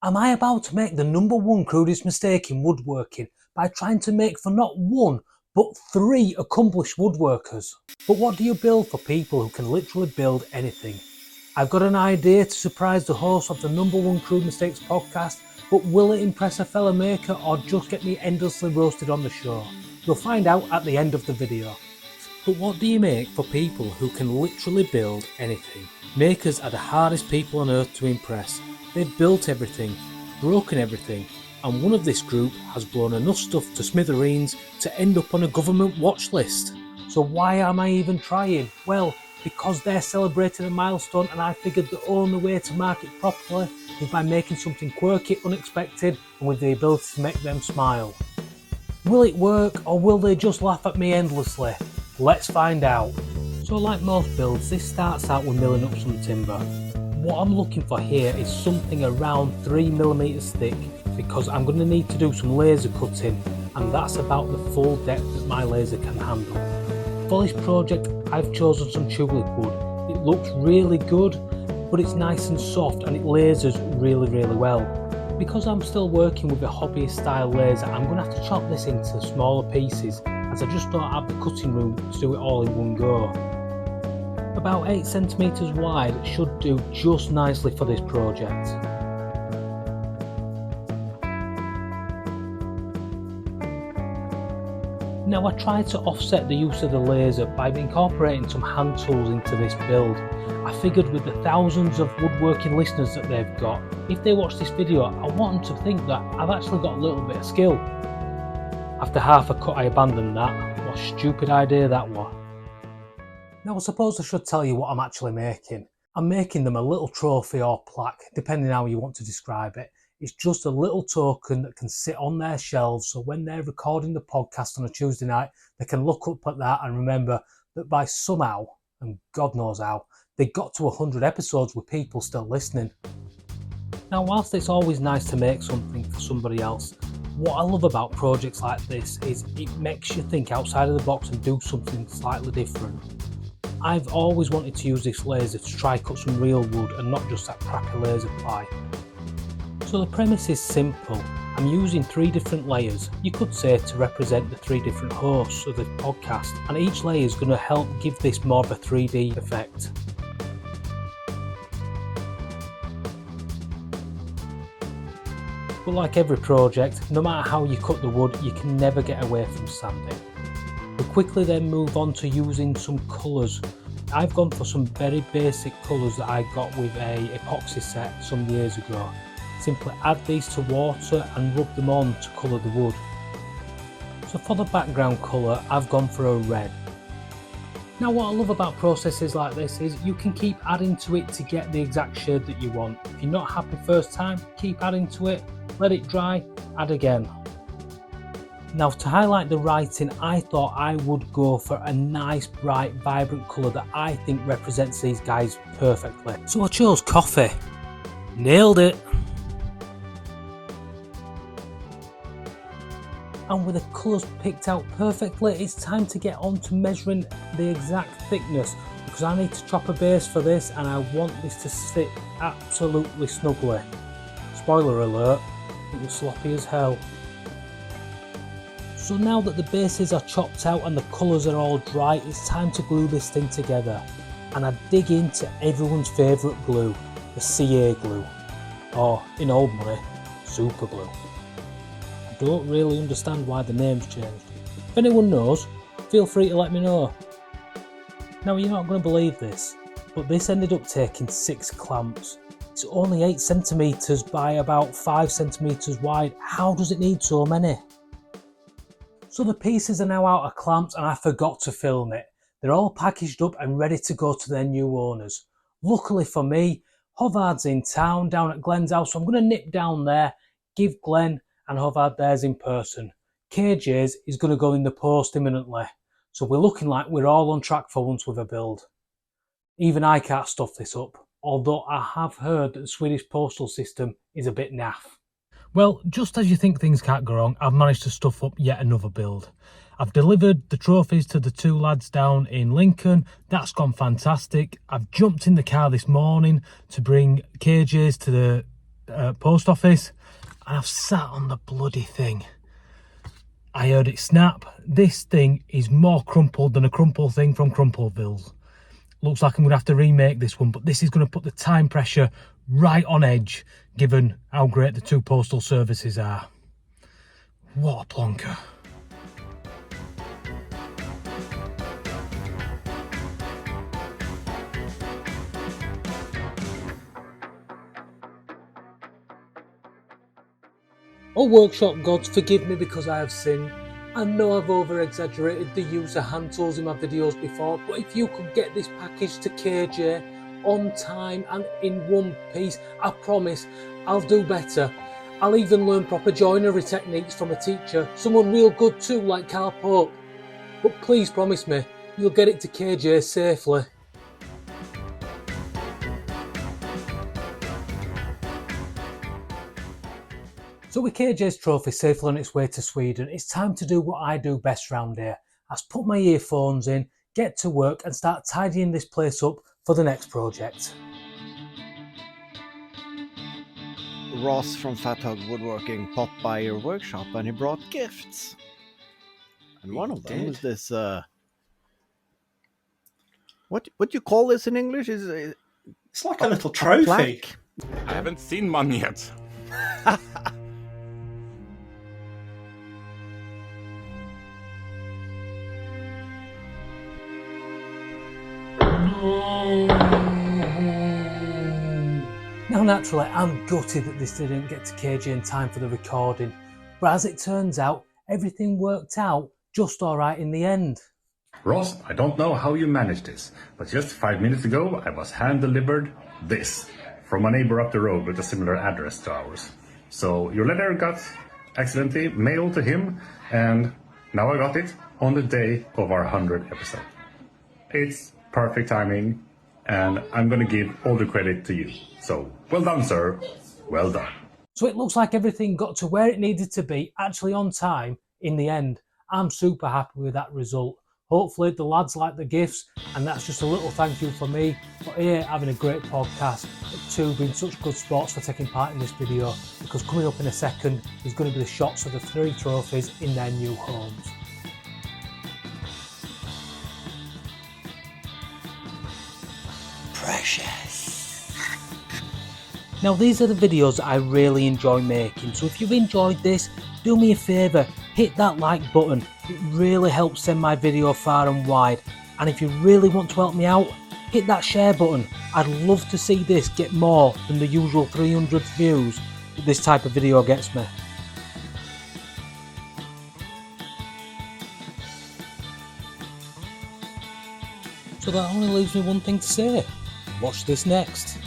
Am I about to make the #1 crudest mistake in woodworking by trying to make for not one, but 3 accomplished woodworkers? But what do you build for people who can literally build anything? I've got an idea to surprise the host of the #1 Crude Mistakes podcast, but will it impress a fellow maker or just get me endlessly roasted on the show? You'll find out at the end of the video. But what do you make for people who can literally build anything? Makers are the hardest people on earth to impress. They've built everything, broken everything, and one of this group has blown enough stuff to smithereens to end up on a government watch list. So why am I even trying? Well, because they're celebrating a milestone, and I figured the only way to mark it properly is by making something quirky, unexpected, and with the ability to make them smile. Will it work, or will they just laugh at me endlessly? Let's find out. So like most builds, this starts out with milling up some timber. What I'm looking for here is something around 3mm thick, because I'm going to need to do some laser cutting, and that's about the full depth that my laser can handle. For this project I've chosen some tulip wood. It looks really good, but it's nice and soft and it lasers really well. Because I'm still working with a hobbyist style laser, I'm going to have to chop this into smaller pieces, as I just don't have the cutting room to do it all in one go. About 8cm wide should do just nicely for this project. Now I tried to offset the use of the laser by incorporating some hand tools into this build. I figured with the thousands of woodworking listeners that they've got, if they watch this video, I want them to think that I've actually got a little bit of skill. After half a cut I abandoned that. What a stupid idea that was. Now I suppose I should tell you what I'm actually making. I'm making them a little trophy or plaque, depending how you want to describe it. It's just a little token that can sit on their shelves, so when they're recording the podcast on a Tuesday night, they can look up at that and remember that by somehow, and God knows how, they got to 100 episodes with people still listening. Now whilst it's always nice to make something for somebody else, what I love about projects like this is it makes you think outside of the box and do something slightly different. I've always wanted to use this laser to try cut some real wood and not just that crappy laser ply. So the premise is simple. I'm using 3 different layers, you could say, to represent the 3 different hosts of the podcast, and each layer is going to help give this more of a 3D effect. But like every project, no matter how you cut the wood, you can never get away from sanding. We quickly then move on to using some colours. I've gone for some very basic colours that I got with a epoxy set some years ago. Simply add these to water and rub them on to colour the wood. So for the background colour, I've gone for a red. Now what I love about processes like this is you can keep adding to it to get the exact shade that you want. If you're not happy first time, keep adding to it, let it dry, add again. Now to highlight the writing, I thought I would go for a nice bright vibrant colour that I think represents these guys perfectly. So I chose coffee. Nailed it! And with the colours picked out perfectly, it's time to get on to measuring the exact thickness, because I need to chop a base for this and I want this to sit absolutely snugly. Spoiler alert, it was sloppy as hell. So now that the bases are chopped out and the colours are all dry, it's time to glue this thing together. And I dig into everyone's favourite glue, the CA glue, or in old money, super glue. I don't really understand why the name's changed. If anyone knows, feel free to let me know. Now you're not going to believe this, but this ended up taking 6 clamps. It's only 8cm by about 5cm wide. How does it need so many? So the pieces are now out of clamps and I forgot to film it. They're all packaged up and ready to go to their new owners. Luckily for me, Hovard's in town down at Glenn's house, so I'm going to nip down there, give Glenn and Hovard theirs in person. KJ's is going to go in the post imminently, so we're looking like we're all on track for once with a build. Even I can't stuff this up, although I have heard that the Swedish postal system is a bit naff. Well, just as you think things can't go wrong, I've managed to stuff up yet another build. I've delivered the trophies to the 2 lads down in Lincoln. That's gone fantastic. I've jumped in the car this morning to bring KJ's to the post office, and I've sat on the bloody thing. I heard it snap. This thing is more crumpled than a crumpled thing from Crumpleville. Looks like I'm going to have to remake this one, but this is going to put the time pressure right on edge, given how great the two postal services are. What a plonker. Oh workshop gods, forgive me because I have sinned. I know I've over-exaggerated the use of hand tools in my videos before, but if you could get this package to KJ on time and in one piece, I promise I'll do better. I'll even learn proper joinery techniques from a teacher, someone real good too, like Carl Pope. But please promise me, you'll get it to KJ safely. So with KJ's trophy safely on its way to Sweden, it's time to do what I do best round here. That's put my earphones in, get to work and start tidying this place up for the next project. Ross from Fat Hog Woodworking popped by your workshop and he brought gifts. And one of them was this, what do you call this in English? It's like a little trophy. Plaque? I haven't seen one yet. Now naturally I'm gutted that this didn't get to KJ in time for the recording, but as it turns out everything worked out just alright in the end. Ross, I don't know how you managed this, but just 5 minutes ago I was hand-delivered this from a neighbor up the road with a similar address to ours. So your letter got accidentally mailed to him, and now I got it on the day of our 100th episode. It's perfect timing, and I'm gonna give all the credit to you. So, well done, sir. Well done. So it looks like everything got to where it needed to be, actually on time, in the end. I'm super happy with that result. Hopefully the lads like the gifts, and that's just a little thank you for me for A, having a great podcast, but 2, being such good sports for taking part in this video, because coming up in a second is going to be the shots of the 3 trophies in their new homes. Precious. Now these are the videos that I really enjoy making, so if you've enjoyed this, do me a favour, hit that like button. It really helps send my video far and wide. And if you really want to help me out, hit that share button. I'd love to see this get more than the usual 300 views that this type of video gets me. So that only leaves me one thing to say. Watch this next.